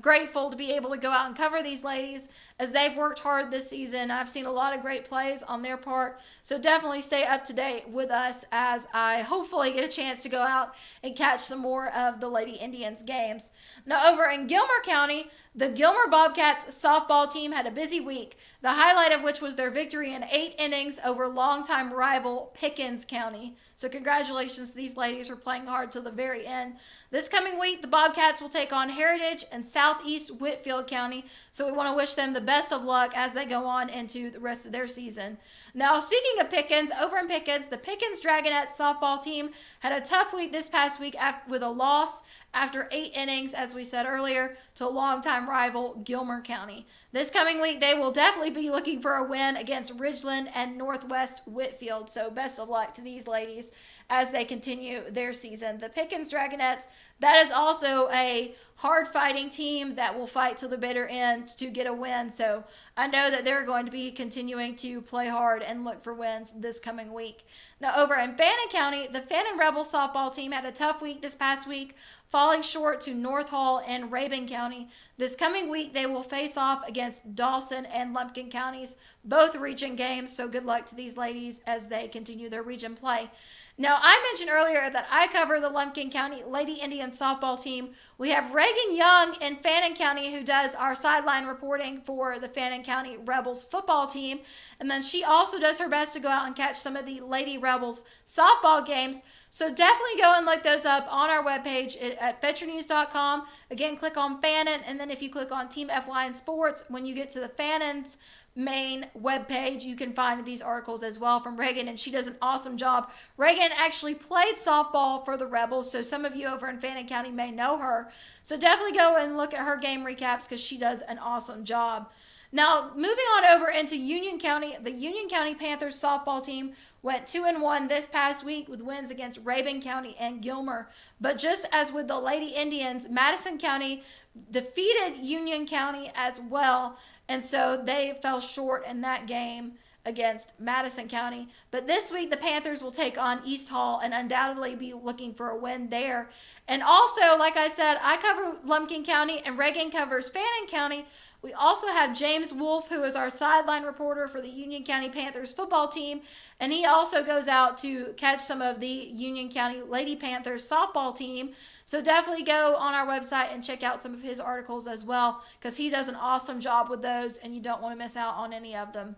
grateful to be able to go out and cover these ladies as they've worked hard this season. I've seen a lot of great plays on their part. So definitely stay up to date with us as I hopefully get a chance to go out and catch some more of the Lady Indians games. Now over in Gilmer County, the Gilmer Bobcats softball team had a busy week, the highlight of which was their victory in 8 innings over longtime rival Pickens County. So congratulations to these ladies for playing hard till the very end. This coming week, the Bobcats will take on Heritage and Southeast Whitfield County, so we want to wish them the best of luck as they go on into the rest of their season. Now, speaking of Pickens, over in Pickens, the Pickens Dragonettes softball team had a tough week this past week with a loss after 8 innings, as we said earlier, to a longtime rival Gilmer County. This coming week, they will definitely be looking for a win against Ridgeland and Northwest Whitfield, so best of luck to these ladies as they continue their season. The Pickens Dragonettes, that is also a hard-fighting team that will fight till the bitter end to get a win, so I know that they're going to be continuing to play hard and look for wins this coming week. Now, over in Fannin County, the Fannin Rebels softball team had a tough week this past week, falling short to North Hall and Rabun County. This coming week, they will face off against Dawson and Lumpkin counties, both region games, so good luck to these ladies as they continue their region play. Now, I mentioned earlier that I cover the Lumpkin County Lady Indian softball team. We have Reagan Young in Fannin County who does our sideline reporting for the Fannin County Rebels football team. And then she also does her best to go out and catch some of the Lady Rebels softball games. So definitely go and look those up on our webpage at FetcherNews.com. Again, click on Fannin, and then if you click on Team FYN Sports, when you get to the Fannin's main webpage, you can find these articles as well from Reagan, and she does an awesome job. Reagan actually played softball for the Rebels, so some of you over in Fannin County may know her. So definitely go and look at her game recaps because she does an awesome job. Now, moving on over into Union County, the Union County Panthers softball team went 2-1 this past week with wins against Rabun County and Gilmer. But just as with the Lady Indians, Madison County defeated Union County as well, and so they fell short in that game against Madison County. But this week, the Panthers will take on East Hall and undoubtedly be looking for a win there. And also, like I said, I cover Lumpkin County and Reagan covers Fannin County. We also have James Wolf, who is our sideline reporter for the Union County Panthers football team, and he also goes out to catch some of the Union County Lady Panthers softball team. So definitely go on our website and check out some of his articles as well, because he does an awesome job with those, and you don't want to miss out on any of them.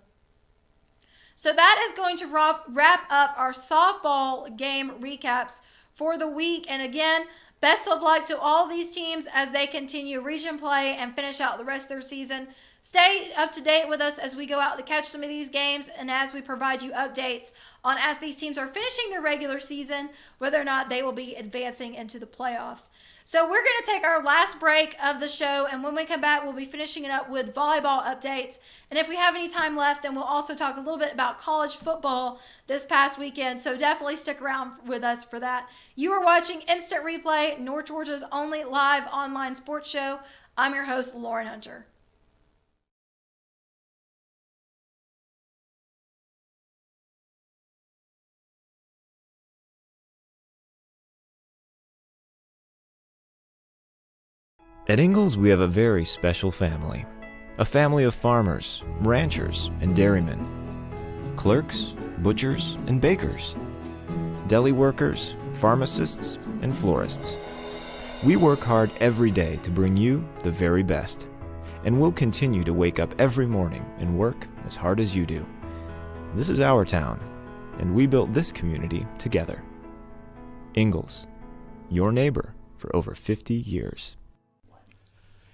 So that is going to wrap up our softball game recaps for the week. And again, best of luck to all these teams as they continue region play and finish out the rest of their season. Stay up to date with us as we go out to catch some of these games and as we provide you updates on as these teams are finishing their regular season, whether or not they will be advancing into the playoffs. So we're going to take our last break of the show, and when we come back, we'll be finishing it up with volleyball updates. And if we have any time left, then we'll also talk a little bit about college football this past weekend. So definitely stick around with us for that. You are watching Instant Replay, North Georgia's only live online sports show. I'm your host, Lauren Hunter. At Ingalls, we have a very special family. A family of farmers, ranchers, and dairymen. Clerks, butchers, and bakers. Deli workers, pharmacists, and florists. We work hard every day to bring you the very best. And we'll continue to wake up every morning and work as hard as you do. This is our town, and we built this community together. Ingalls, your neighbor for over 50 years.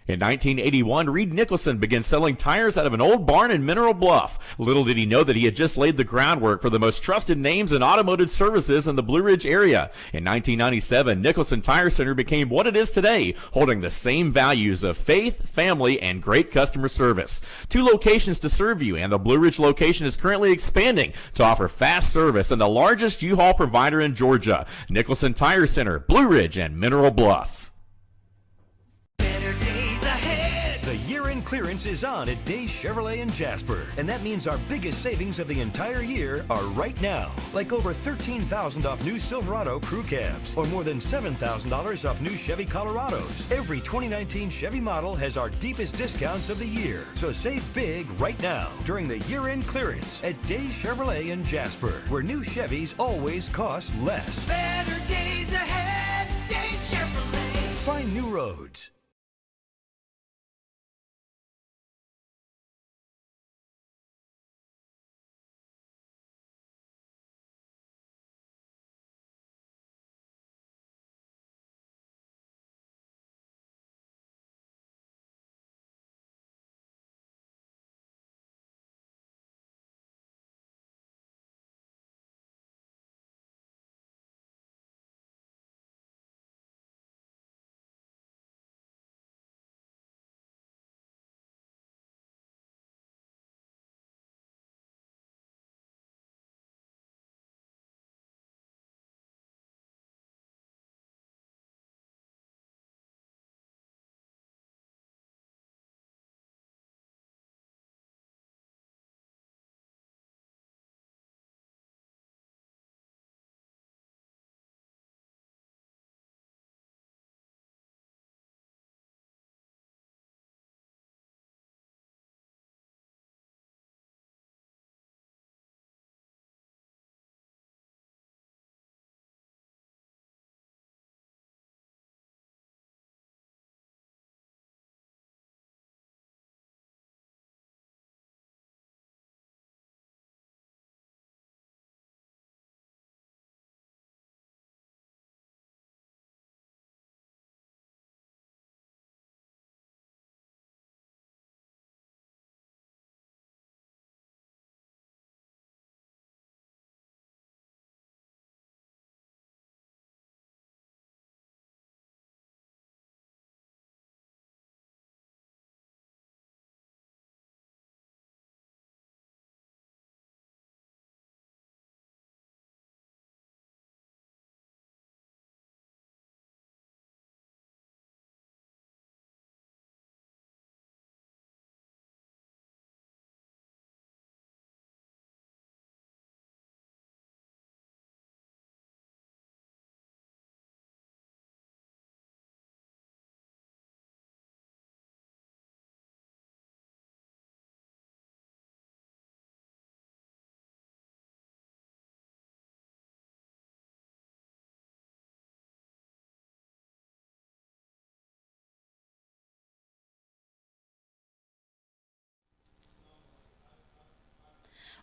In 1981, Reed Nicholson began selling tires out of an old barn in Mineral Bluff. Little did he know that he had just laid the groundwork for the most trusted names in automotive services in the Blue Ridge area. In 1997, Nicholson Tire Center became what it is today, holding the same values of faith, family, and great customer service. 2 locations to serve you, and the Blue Ridge location is currently expanding to offer fast service and the largest U-Haul provider in Georgia. Nicholson Tire Center, Blue Ridge, and Mineral Bluff. The year in year-end clearance is on at Day Chevrolet in Jasper, and that means our biggest savings of the entire year are right now. Like over $13,000 off new Silverado crew cabs, or more than $7,000 off new Chevy Colorados. Every 2019 Chevy model has our deepest discounts of the year. So save big right now during the year-end clearance at Day Chevrolet in Jasper, where new Chevys always cost less. Better days ahead, Day Chevrolet. Find new roads.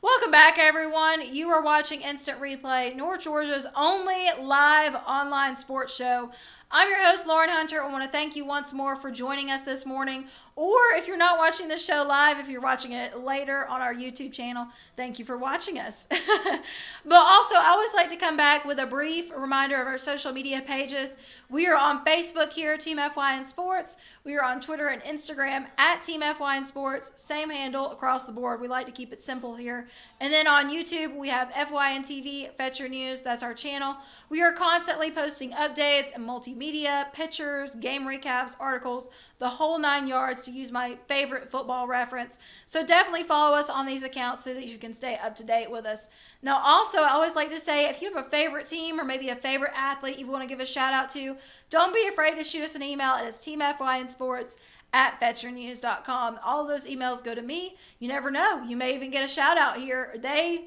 Welcome back, everyone. You are watching Instant Replay, North Georgia's only live online sports show. I'm your host, Lauren Hunter. I want to thank you once more for joining us this morning. Or if you're not watching this show live, if you're watching it later on our YouTube channel, thank you for watching us. But also, I always like to come back with a brief reminder of our social media pages. We are on Facebook here, Team FYN Sports. We are on Twitter and Instagram at Team FYN Sports. Same handle across the board. We like to keep it simple here. And then on YouTube, we have FYN TV, Fetch Your News. That's our channel. We are constantly posting updates and multimedia, pictures, game recaps, articles, the whole 9 yards, to use my favorite football reference. So definitely follow us on these accounts so that you can stay up to date with us. Now, also, I always like to say, if you have a favorite team or maybe a favorite athlete you want to give a shout out to, don't be afraid to shoot us an email. It is teamfynsports@fetchyournews.com. All of those emails go to me. You never know. You may even get a shout out here.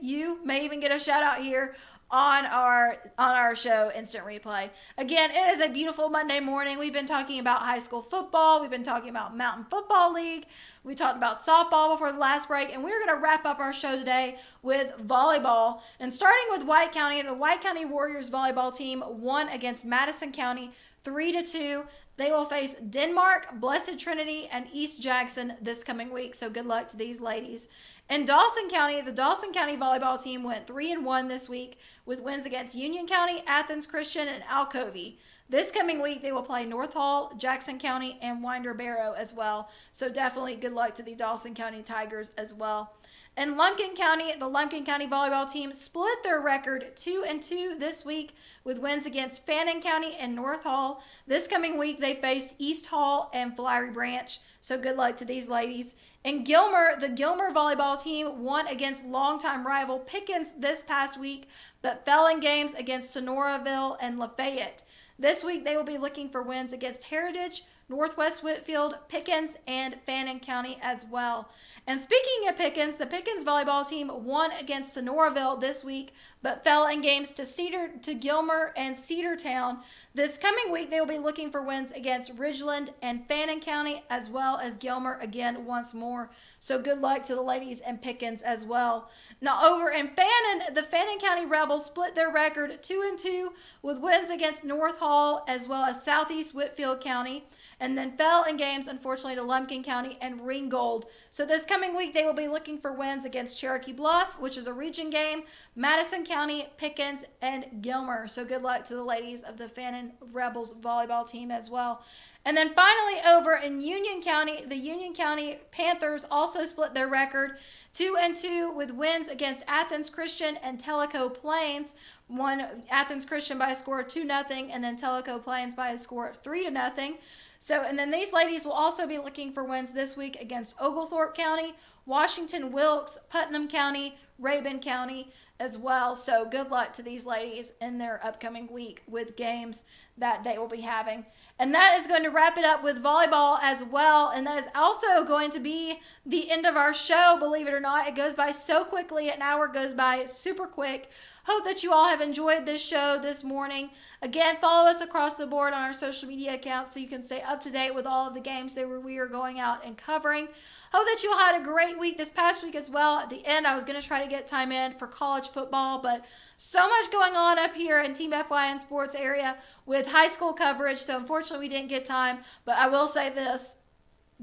You may even get a shout out here on our show, Instant Replay. Again, it is a beautiful Monday morning. We've been talking about high school football. We've been talking about Mountain Football League. We talked about softball before the last break, and we're going to wrap up our show today with volleyball. And starting with White County, the White County Warriors volleyball team won against Madison County 3-2. They will face Denmark, Blessed Trinity, and East Jackson this coming week, so good luck to these ladies. In Dawson County, the Dawson County volleyball team went 3-1 this week with wins against Union County, Athens Christian, and Alcovey. This coming week, they will play North Hall, Jackson County, and Winder Barrow as well. So definitely good luck to the Dawson County Tigers as well. In Lumpkin County, the Lumpkin County volleyball team split their record 2-2 this week with wins against Fannin County and North Hall. This coming week, they faced East Hall and Flowery Branch. So good luck to these ladies. In Gilmer, the Gilmer volleyball team won against longtime rival Pickens this past week, but fell in games against Sonoraville and Lafayette. This week, they will be looking for wins against Heritage, Northwest Whitfield, Pickens, and Fannin County as well. And speaking of Pickens, the Pickens volleyball team won against Sonoraville this week, but fell in games to Gilmer and Cedartown. This coming week, they will be looking for wins against Ridgeland and Fannin County, as well as Gilmer again once more. So good luck to the ladies and Pickens as well. Now over in Fannin, the Fannin County Rebels split their record 2-2 with wins against North Hall as well as Southeast Whitfield County, and then fell in games, unfortunately, to Lumpkin County and Ringgold. So this coming week, they will be looking for wins against Cherokee Bluff, which is a region game, Madison County, Pickens, and Gilmer. So good luck to the ladies of the Fannin Rebels volleyball team as well. And then finally, over in Union County, the Union County Panthers also split their record 2-2 with wins against Athens Christian and Tellico Plains. Won Athens Christian by a score of 2-0, and then Tellico Plains by a score of 3-0. So, and then these ladies will also be looking for wins this week against Oglethorpe County, Washington Wilkes, Putnam County, Rabun County as well. So good luck to these ladies in their upcoming week with games that they will be having. And that is going to wrap it up with volleyball as well. And that is also going to be the end of our show, believe it or not. It goes by so quickly. An hour goes by super quick. Hope that you all have enjoyed this show this morning. Again, follow us across the board on our social media accounts so you can stay up to date with all of the games that we are going out and covering. Hope that you all had a great week this past week as well. At the end, I was going to try to get time in for college football, but so much going on up here in Team FYN sports area with high school coverage, so unfortunately we didn't get time. But I will say this,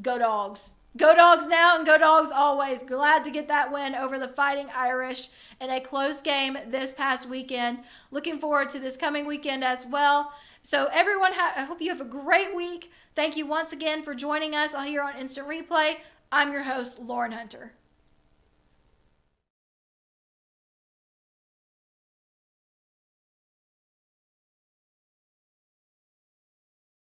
go Dogs. Go Dogs now and go Dogs always. Glad to get that win over the Fighting Irish in a close game this past weekend. Looking forward to this coming weekend as well. So everyone, I hope you have a great week. Thank you once again for joining us here on Instant Replay. I'm your host, Lauren Hunter.